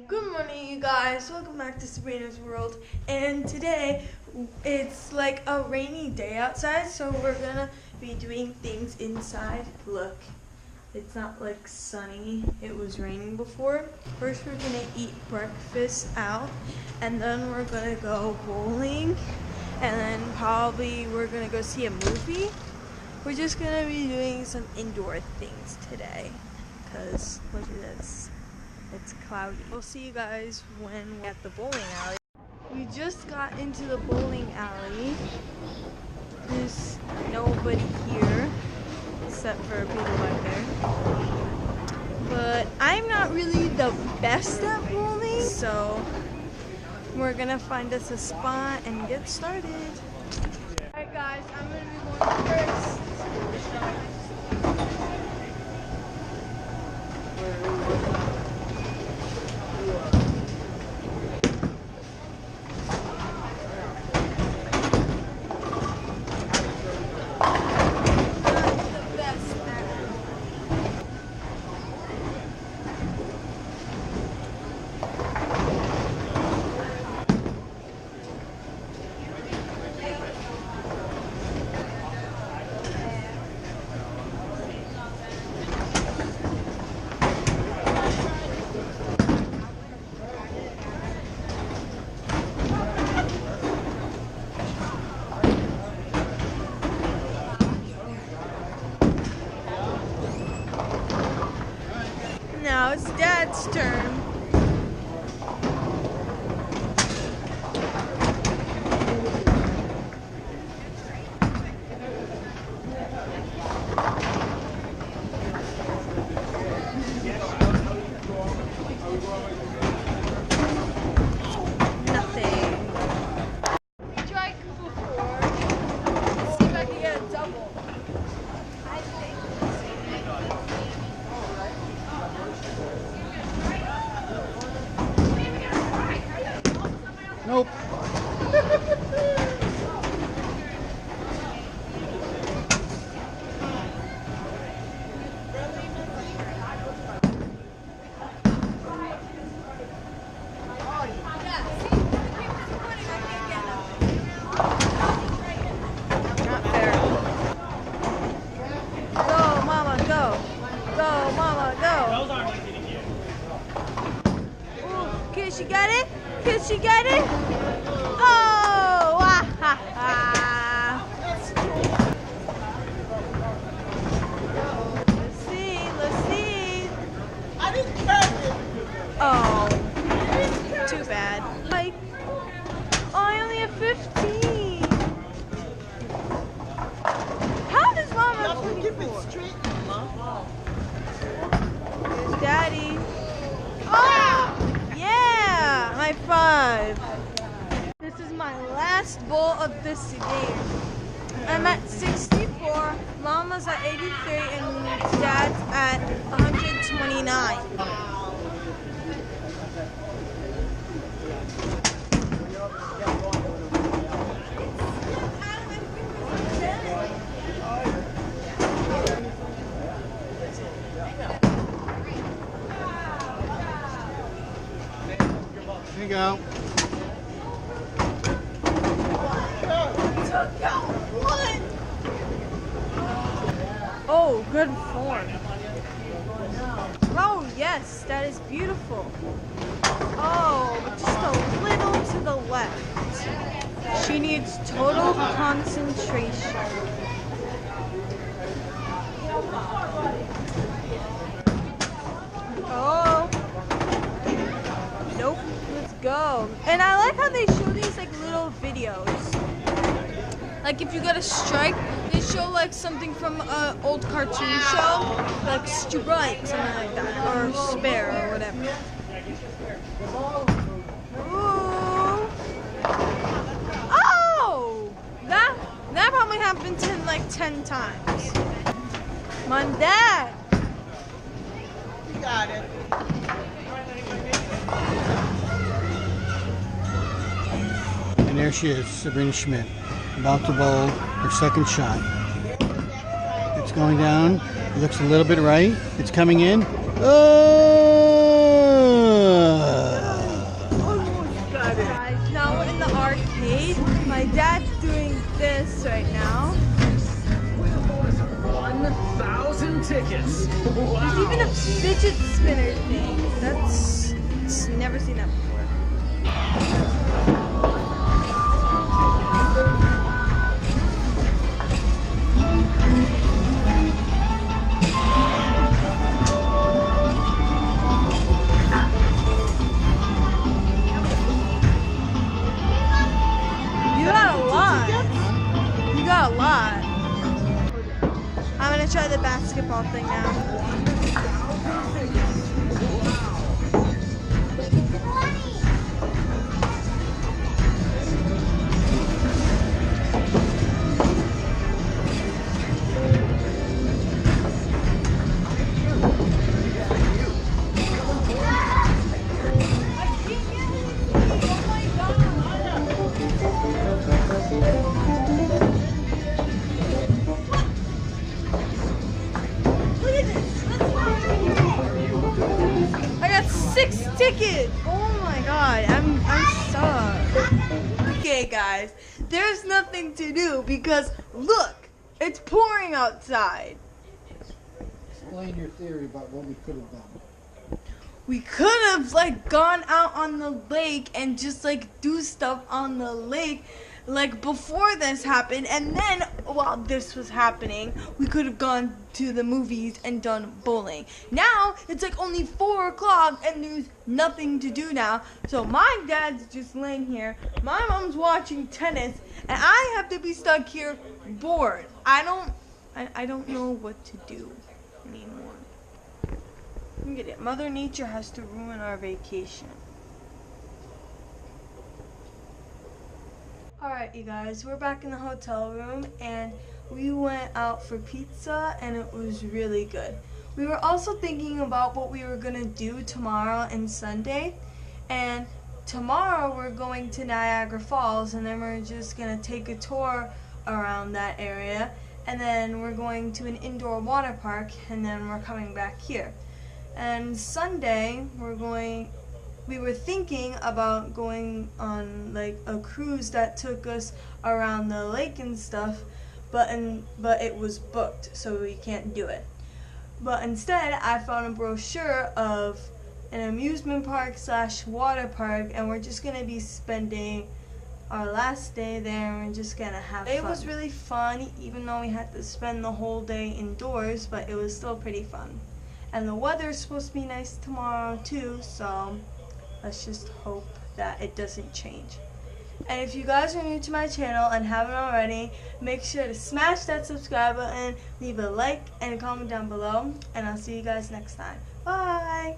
Good morning, you guys. Welcome back to Sabrina's World. And today it's like a rainy day outside, so we're gonna be doing things inside. Look, it's not like sunny. It was raining before. First, we're gonna eat breakfast out, and then we're gonna go bowling, and then probably we're gonna go see a movie. We're just gonna be doing some indoor things today, because look at this. It's cloudy. We'll see you guys when we're at the bowling alley. We just got into the bowling alley. There's nobody here except for people back there. But I'm not really the best at bowling, so we're gonna find us a spot and get started. Alright guys, I'm gonna be going first. Now it's Dad's turn. Nothing. We tried before. Let's see if I can get a double. I think. Nope. Not fair. Go, Mama, go. Go, Mama, go. Those aren't hitting you. Ooh, can she get it? Can she get it? Oh! Ah, ha, ha. Let's see, let's see. I didn't catch it. Oh, too bad. Like, oh, I only have 15. How does Mom have Y'all keep it 24? straight. There's Daddy. Oh! Yeah! High five. This is my last bowl of this game. I'm at 64, Mama's at 83, and Dad's at 129. There you go. Oh, good form. Oh, yes, that is beautiful. Oh, just a little to the left. She needs total concentration. Oh. Nope. Let's go. And I like how they show these like little videos. Like if you get a strike, they show like something from an old cartoon show, like strike, something like that, or spare, or whatever. Ooh. Oh! That probably happened like 10 times. Come on, Dad. You got it. And there she is, Sabrina Schmidt, about to bowl her second shot. It's going down. It looks a little bit right. It's coming in. Oh! my dad's doing this right now. 1,000 tickets. Wow. There's even a fidget spinner thing. That's never seen that before. You got a lot. You got a lot. I'm gonna try the basketball thing now. I got 6 tickets. Oh my god, I'm stuck. Okay guys, there's nothing to do because look, it's pouring outside. Explain your theory about what we could have done. We could have like gone out on the lake and just like do stuff on the lake like before this happened, and then while this was happening we could have gone to the movies and done bowling. Now it's like only 4 o'clock and there's nothing to do now, so my dad's just laying here, my mom's watching tennis, and I have to be stuck here bored. I don't know what to do anymore. Look at it. Mother Nature has to ruin our vacation. Alright you guys, we're back in the hotel room and we went out for pizza and it was really good. We were also thinking about what we were going to do tomorrow and Sunday, and tomorrow we're going to Niagara Falls and then we're just going to take a tour around that area, and then we're going to an indoor water park, and then we're coming back here. And Sunday we were thinking about going on like a cruise that took us around the lake and stuff, but it was booked, so we can't do it. But instead I found a brochure of an amusement park / water park, and we're just gonna be spending our last day there and we're just gonna have fun. It was really fun, even though we had to spend the whole day indoors, but it was still pretty fun. And the weather's supposed to be nice tomorrow too, so let's just hope that it doesn't change. And if you guys are new to my channel and haven't already, make sure to smash that subscribe button, leave a like and a comment down below, and I'll see you guys next time. Bye!